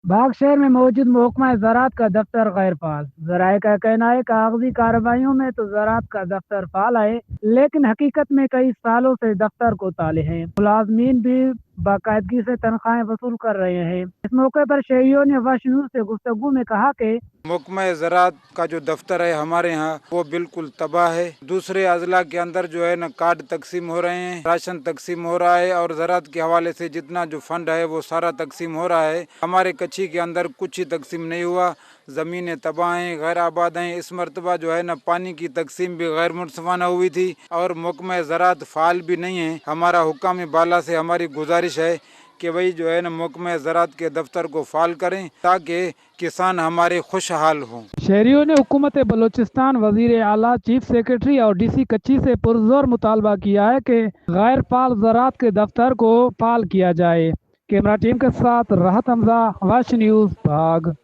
भाग शहर में मौजूद महकमा ज़राअत का दफ्तर गैर फाल। ज़राए का कहना है कागजी कार्रवाइयों में तो ज़राअत का दफ्तर फाल है, लेकिन हकीकत में कई सालों से दफ्तर को ताले हैं। मुलाजमीन भी बाकायदगी से तनख्वाहें वसूल कर रहे हैं। इस मौके पर शहरियों ने VshNews से गुफ्तगू में कहा कि महकमा ज़राअत का जो दफ्तर है हमारे यहाँ वो बिल्कुल तबाह है। दूसरे अजला के अंदर जो है न कार्ड तकसीम हो रहे हैं, राशन तकसीम हो रहा है और ज़राअत के हवाले से जितना जो फंड है वो सारा तकसीम हो रहा है। हमारे कच्ची के अंदर कुछ ही तकसीम नहीं हुआ। ज़मीनें तबाह हैं, गैर आबाद हैं। इस मरतबा जो है न पानी की तकसीम भी गैर मुनसफाना हुई थी और महकमा ज़राअत फ़ाल भी नहीं है। हमारा हुक्म बाला से हमारी गुजारिश है कि वही जो है ना महकमा ज़राअत के दफ्तर को फाल करें ताकि किसान हमारे खुशहाल हों। शहरियों ने हुकूमत बलोचिस्तान, वजीर आला, चीफ सेक्रेटरी और डी.सी कच्ची से पुरजोर मुतालबा किया है कि गैर फाल ज़राअत के दफ्तर को फाल किया जाए। कैमरा टीम के साथ राहत हमजा, VshNews, भाग।